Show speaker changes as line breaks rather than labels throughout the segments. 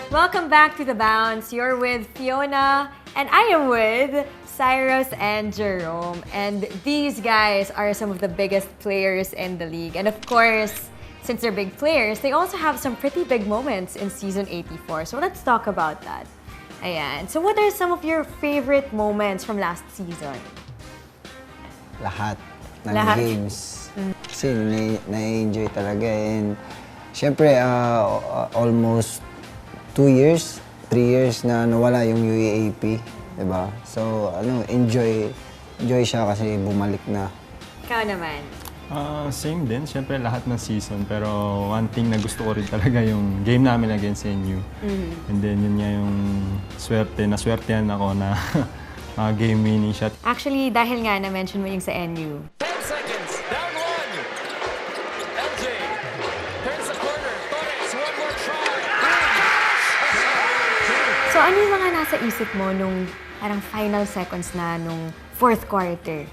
Welcome back to The Bounce. You're with Fiona, and I am with Cyrus and Jerome. And these guys are some of the biggest players in the league. And of course, since they're big players, they also have some pretty big moments in Season 84. So let's talk about that. Ayan. So what are some of your favorite moments from last season?
Lahat ng
Lahat?
games. Kasi na-enjoy talaga. And syempre, almost 2 years, 3 years na nawala yung UAAP. Diba? So, enjoy siya kasi bumalik na.
Ikaw naman.
Same din. Siyempre lahat ng season. Pero one thing na gusto ko rin talaga yung game namin against NU. And then yun nga yung swerte. Naswertehan ako na game winning shot.
Actually, dahil nga na-mention mo yung sa NU.
10 seconds, down one. LJ turns the corner. Torres, one more try.
So ano yung mga nasa isip mo nung parang final seconds na nung fourth quarter?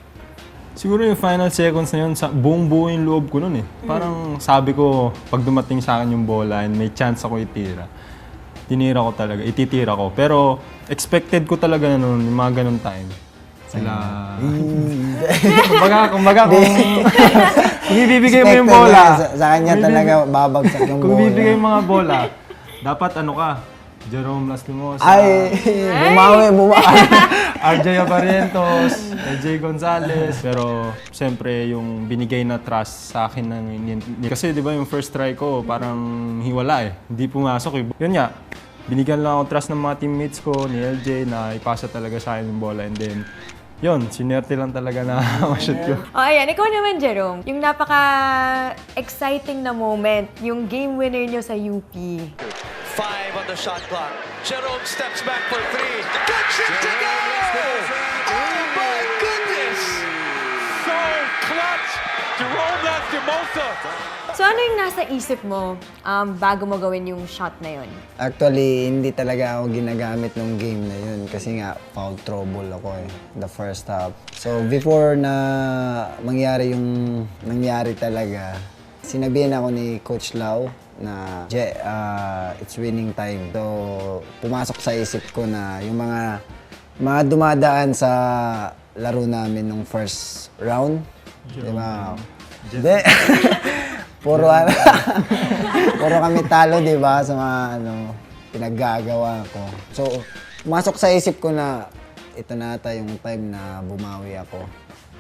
Siguro yung final seconds na yun, buong-buo yung loob ko nun eh. Parang sabi ko, pag dumating sa akin yung bola and may chance ako itira, tinira ko talaga, ititira ko. Pero expected ko talaga na nun, yung mga ganun time. Sila... kumbaga kung ibibigay mo yung bola.
Sa kanya talaga babagsak yung bola.
Kung ibibigay yung mga bola, dapat ano ka, Jerome Lastimos,
Ay, bumawi.
RJ Abarientos, AJ Gonzalez. Pero siyempre yung binigay na trust sa akin kasi di ba yung first try ko parang hiwala eh. Hindi pumasok eh. Yun nga, binigyan lang ako trust ng mga teammates ko, ni LJ na ipasa talaga sa akin yung bola. And then, yun, sinerte lang talaga na ma-shoot ko.
O ayan, ikaw naman Jerome, yung napaka-exciting na moment, yung game winner nyo sa UP.
5 on the shot clock. Jerome steps back for 3. Good shot to go! Oh my goodness! So clutch! Jerome Lastimosa!
So ano yung nasa isip mo bago mo gawin yung shot na yun?
Actually, hindi talaga ako ginagamit ng game na yun kasi nga foul trouble ako eh, the first half. So before na mangyari yung nangyari talaga, sinabihan ako ni Coach Lau na it's winning time. So pumasok sa isip ko na yung mga dumadaan sa laro namin nung first round. Diba? Hindi. Puro kami talo, di ba, sa mga pinaggagawa ko. So, pumasok sa isip ko na ito na ata yung time na bumawi ako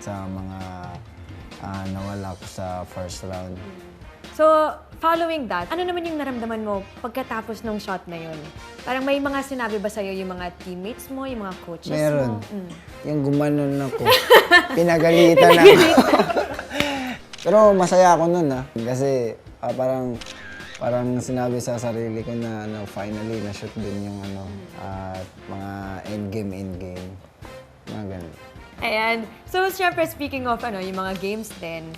sa mga nawala ko sa first round.
So, following that, ano naman yung naramdaman mo pagkatapos ng shot na yun? Parang may mga sinabi ba sa'yo yung mga teammates mo, yung mga coaches
Meron.
mo?
Yung gumanon ako. Pinagalitan ako. Pero masaya ako nun kasi parang sinabi sa sarili ko na finally na-shoot din yung mga endgame. Mga ganun.
Ayan. So, syempre, speaking of yung mga games din,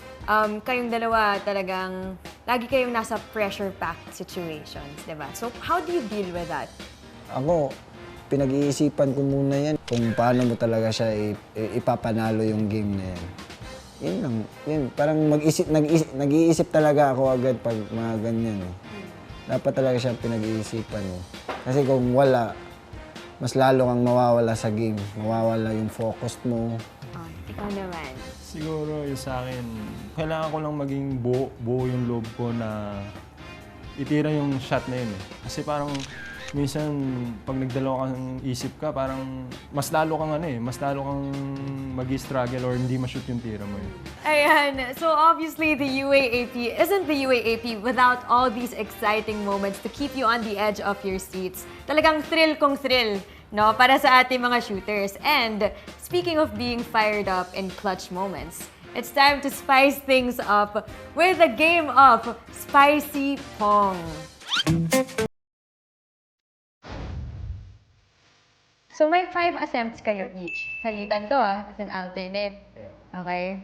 kayong dalawa talagang lagi kayong nasa pressure-packed situations, di ba? So, how do you deal with that?
Ako, pinag-iisipan ko muna yan kung paano mo talaga siya ipapanalo yung game na yan. Yun lang. Yun, parang nag-iisip talaga ako agad pag mga ganyan. Eh. Dapat talaga siya pinag-iisipan mo. Kasi kung wala, mas lalo kang mawawala sa game. Mawawala yung focus mo.
Oh, ikaw naman.
Siguro yung sa akin, kailangan ko lang maging buo yung loob ko na itira yung shot na yun eh. Kasi parang minsan pag nagdalawa kang isip ka, parang mas lalo kang mag-struggle or hindi ma-shoot yung tira mo yun.
Ayan. So, obviously, the UAAP isn't the UAAP without all these exciting moments to keep you on the edge of your seats. Talagang thrill kong thrill, no? Para sa ating mga shooters. And speaking of being fired up in clutch moments, it's time to spice things up with a game of Spicy Pong. So may 5 attempts kayo each. Salitan to as an alternate. Okay?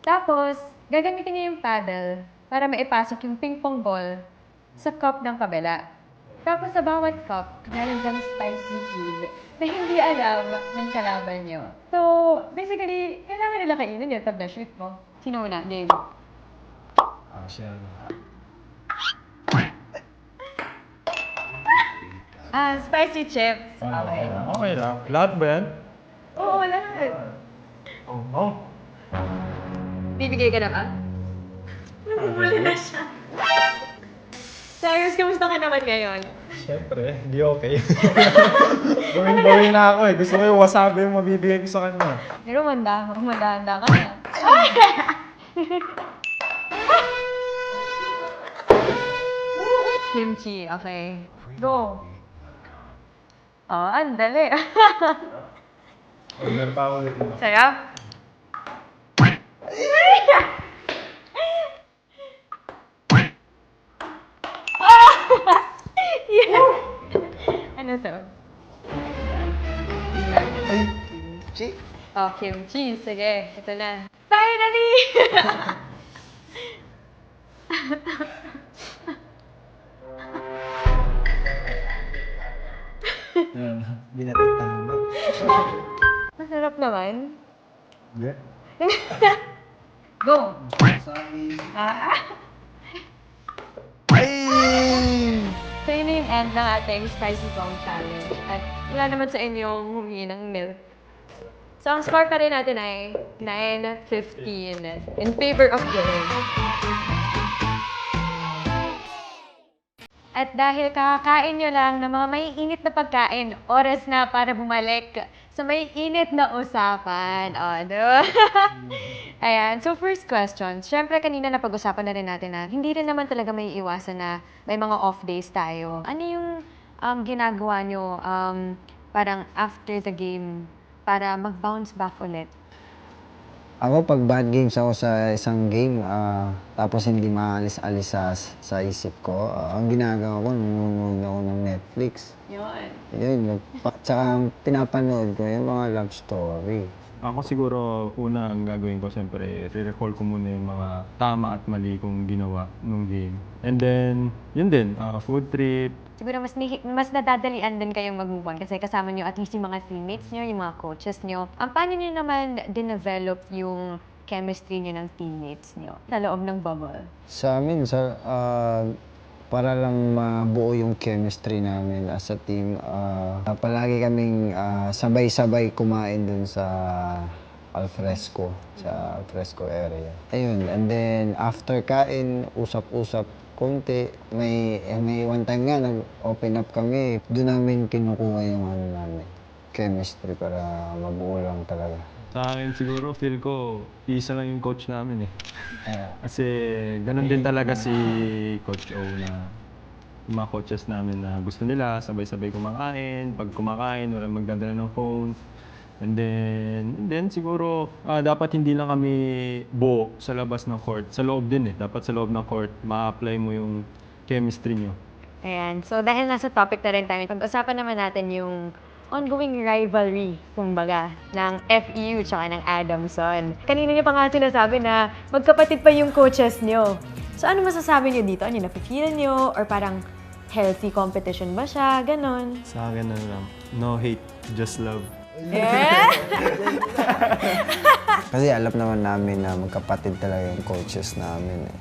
Tapos, gagamitin niyo yung paddle para maipasok yung ping-pong ball sa cup ng kabila. Tapos sa bawat cup, meron kang spicy food na hindi alam ng kalaban niyo. So, basically, kailangan nila kainin yun pag na-shoot mo. Sino una? Dave?
Siya.
Spicy chips. Okay.
Okay lang. Lahat ba yan?
Oo, lahat.
Oo.
Bibigay ka na ba? Namumula na siya. Cyrus, kamusta ka naman ngayon?
Siyempre, hindi okay. Bawing-bawing na ako eh. Gusto ko yung wasabi yung mabibigay ko sa kanya.
Pero mandahanda ka na. Kimchi, okay. Go. Oh, andali.
Meron pa ako ulit.
Sarap? Yeah. Ano to?
Chi.
Oh, kimchi. Sige, ito na. Finally!
Hindi natin tama.
Masarap naman.
Hindi.
Go!
Sorry.
So, yun na yung end ng ating spicy bong challenge. At wala naman sa inyong humingi ng milk. So, ang score pa rin natin ay 9-15 in favor of Dylan. At dahil kakakain nyo lang ng mga maiinit na pagkain, oras na para bumalik sa maiinit na usapan. O, diba? Ayan. So, first question. Siyempre, kanina napag-usapan na rin natin na hindi rin naman talaga may iwasan na may mga off days tayo. Ano yung ginagawa nyo parang after the game para mag-bounce back ulit?
Ako, pag bad games ako sa isang game, tapos hindi maalis-alis sa isip ko, ang ginagawa ko, nanonood ako ng Netflix.
Yun.
Yun, tsaka pinapanood ko yung mga love story.
Ako siguro, una ang gagawin ko, siyempre, re-recall ko muna yung mga tama at mali kong ginawa nung game. And then, yun din, food trip.
Siguro mas nadadalian din kayong mag-move on kasi kasama nyo at least yung mga teammates nyo, yung mga coaches nyo. Paano nyo naman dinevelop yung chemistry nyo ng teammates nyo sa loob ng bubble?
Sa amin, para lang mabuo yung chemistry namin as a team, palagi kaming sabay-sabay kumain dun sa alfresco area. Ayun, and then after kain, usap-usap konti. May one time nga, nag-open up kami. Doon namin kinukuha yung namin, chemistry para mabuo lang talaga.
Sa akin siguro, feel ko, isa lang yung coach namin eh. Kasi ganun din talaga si Coach O na yung mga coaches namin na gusto nila sabay-sabay kumakain. Pag kumakain, walang magdadala ng phone. And then siguro, dapat hindi lang kami buo sa labas ng court. Sa loob din eh. Dapat sa loob ng court, ma-apply mo yung chemistry nyo.
Ayan. So, dahil nasa topic na rin tayo, pag-usapan naman natin yung ongoing rivalry, kumbaga, ng FEU tsaka ng Adamson. Kanina niyo pa nga sinasabi na magkapatid pa yung coaches niyo. So, ano masasabi niyo dito? Ano yung napipilan niyo? Or parang healthy competition ba siya? Ganon.
Sa akin na lang, no hate, just love.
Eh?
Kasi alam naman namin na magkapatid talaga yung coaches namin eh.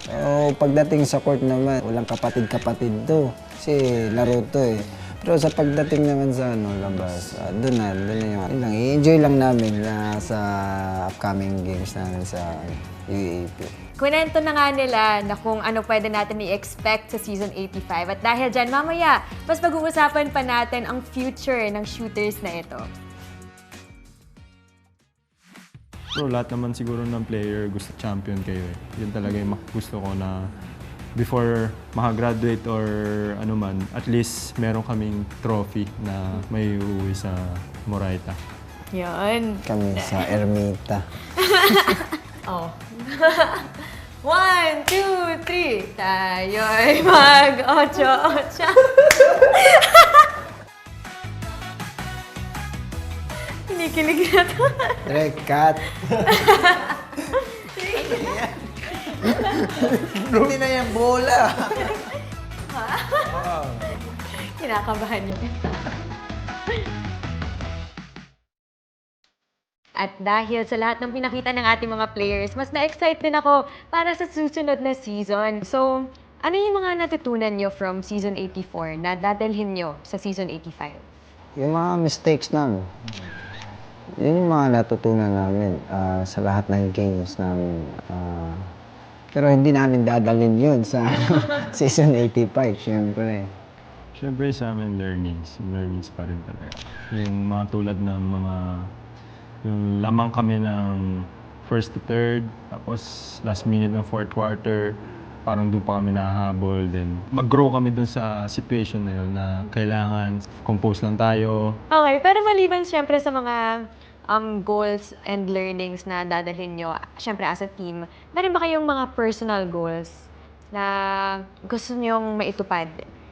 Pero pagdating sa court naman, walang kapatid-kapatid to. Kasi laro to eh. Pero sa pagdating naman sa labas, doon na yung yun lang. I-enjoy lang namin na sa upcoming games namin sa UAAP.
Kwento na nga nila na kung ano pwede natin i-expect sa Season 85. At dahil dyan, mamaya, mas pag-uusapan pa natin ang future ng shooters na ito.
So, lahat naman siguro ng player gusto champion kayo eh. Yun talaga yung gusto ko na before makagraduate or ano man, at least meron kaming trophy na may uuwi sa Moraita.
Yan.
Kami sa Ermita.
Oh. 1, 2, 3. Tayo'y mag-8-8. Kinikilig na to.
Direct cut. Hindi na yung bola.
Kinakabahan niyo. At dahil sa lahat ng pinakita ng ating mga players, mas na-excite din ako para sa susunod na season. So, Ano yung mga natutunan nyo from season 84 na dadalhin nyo sa season 85?
Yung mga mistakes namin. Yun yung mga natutunan namin sa lahat ng games namin. Pero hindi namin dadalhin yun sa season 85, syempre.
Siyempre sa amin, learnings pa rin talaga. Yung mga tulad ng yung lamang kami ng first to third, tapos last minute ng fourth quarter, parang doon pa kami nahahabol. Then mag-grow kami doon sa situation na yun na kailangan compose lang tayo.
Okay, pero maliban siyempre sa mga goals and learnings na dadalhin nyo, siyempre as a team, meron ba kayong mga personal goals na gusto nyong maitupad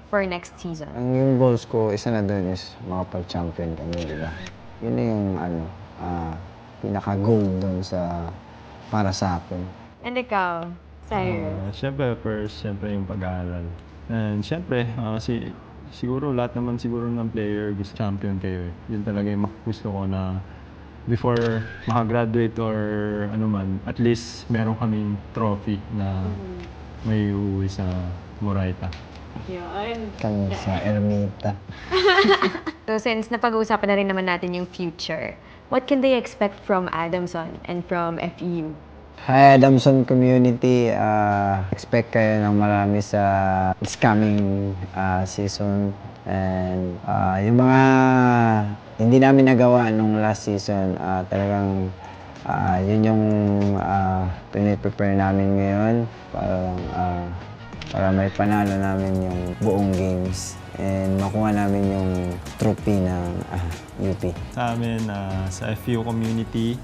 for next season?
Yung goals ko, isa na doon is makapag-champion kami, di ba? Yun na yung pinaka-goal doon para sa akin.
And ikaw, Cyrus?
Siyempre yung pag-aaral. And siyempre, siguro lahat naman ng player gusto champion kayo eh. Yun talaga yung gusto ko na before makagraduate or ano man, at least meron kaming trophy na may uuwi sa Moraita.
Kami sa Ermita.
So since napag-uusapan na rin naman natin yung future, what can they expect from Adamson and from FEU?
Hi Adamson community, expect kayo ng marami sa this coming season. And yung mga hindi namin nagawa nung last season, talagang yun yung piniprepare namin ngayon para may panalo namin yung buong games and makuha namin yung trophy ng UP.
Sa amin, sa FEU community,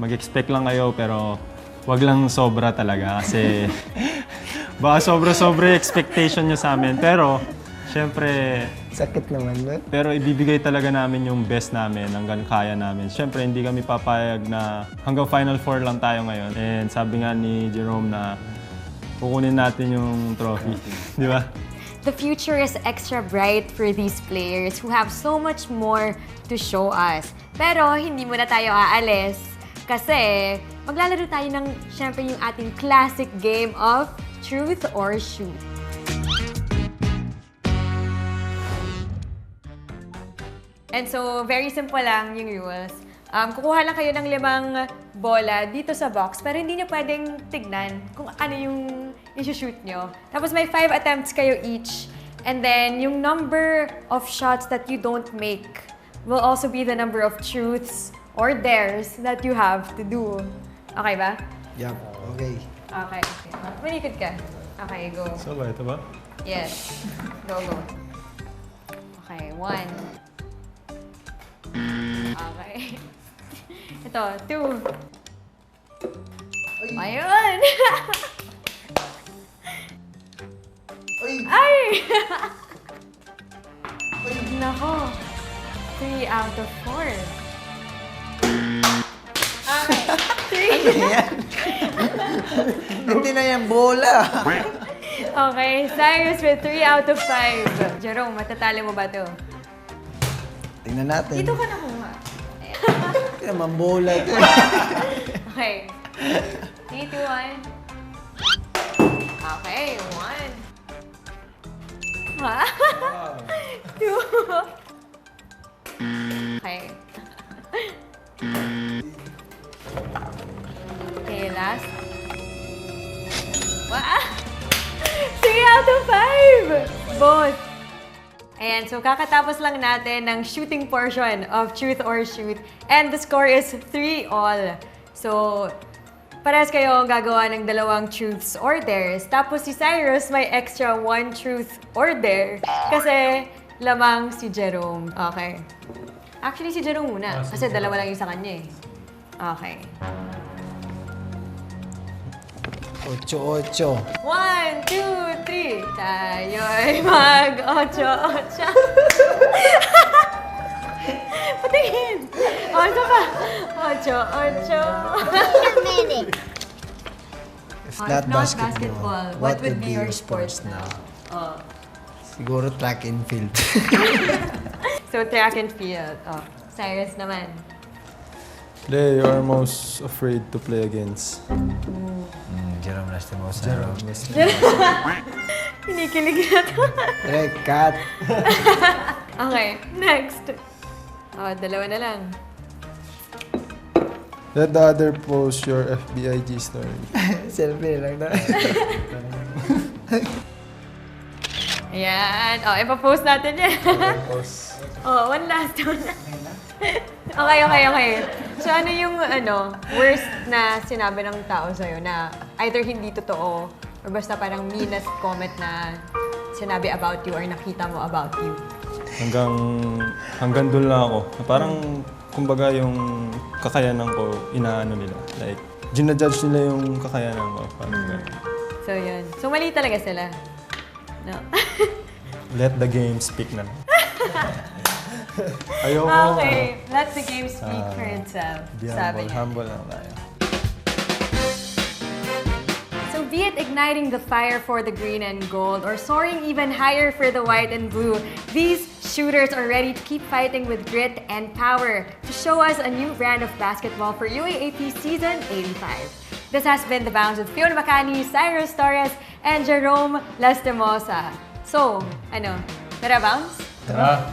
mag-expect lang kayo pero wag lang sobra talaga kasi baka sobra-sobra yung expectation nyo sa amin. Pero, syempre,
Sakit naman ba?
pero ibibigay talaga namin yung best namin hanggang kaya namin. Syempre, hindi kami papayag na hanggang Final Four lang tayo ngayon. And sabi nga ni Jerome na kukunin natin yung trophy. Di ba?
The future is extra bright for these players who have so much more to show us. Pero hindi muna tayo aalis kasi maglalaro tayo ng syempre yung ating classic game of Truth or Shoot. And so, very simple lang yung rules. Kukuha lang kayo ng 5 bola dito sa box, pero hindi nyo pwedeng tignan kung ano yung i-shoot nyo. Tapos may 5 attempts kayo each. And then, yung number of shots that you don't make will also be the number of truths or dares that you have to do. Okay ba?
Yup, okay.
Okay. Malikod ka. Okay, go.
So ba, ito ba?
Yes. Go. Okay, 1. Okay. Ito, 2. Ayun! Ay! Nako. 3 out of 4. Okay. 3.
Hindi na yung bola!
Okay, Cyrus with 3 out of 5. Jerome, matatalo mo ba to?
Tingnan natin.
Dito ka nakuha.
Hindi naman bola ito.
Okay. 3, 2, 1. Okay, 1. Ha? 2. Okay. Okay, last. Wow! 3 out of 5! Both. Ayan, so kakatapos lang natin ng shooting portion of Truth or Shoot. And the score is 3-all. So, parehas kayo gagawa ng 2 truths or dares. Tapos si Cyrus may extra 1 truth or dare. Kasi lamang si Jerome. Okay. Actually, si Jerome muna. Kasi 2 lang yung sa kanya eh. Okay.
8-8.
1, 2, 3. Tayo'y mag-8-8. Patingin. O, ito pa. 8-8.
If
Oh,
not
if not
basketball,
basketball, what would be your sports
now?
Oh.
Siguro track and field.
So, track and field. Oh. Cyrus naman.
Play you are most afraid to play against.
Jerome Lastimosa.
Kinikilig na to.
Direct cut.
Okay, next. Oh, dalawa na lang.
Let the other post your FBIG story.
Selfie lang na.
Ayan. Oh, ipapost natin yan. Oh, one last one. Okay. So, ano yung worst na sinabi ng tao sa'yo na either hindi totoo or basta parang meanest comment na sinabi about you or nakita mo about you?
Hanggang doon lang ako. Parang, kumbaga yung kakayanan ko, inaano nila. Like, ginajudge nila yung kakayanan ko. Parang ganun.
So, yun. So, mali talaga sila. No.
Let the game speak na lang. Ayoko.
Okay. Let the game speak for itself. Sabi niya.
Humble lang tayo.
So be it igniting the fire for the green and gold or soaring even higher for the white and blue, these shooters are ready to keep fighting with grit and power to show us a new brand of basketball for UAAP Season 85. This has been The Bounce with Fiona Macani, Cyrus Torres, and Jerome Lastimosa. So, tara bounce?
Tara!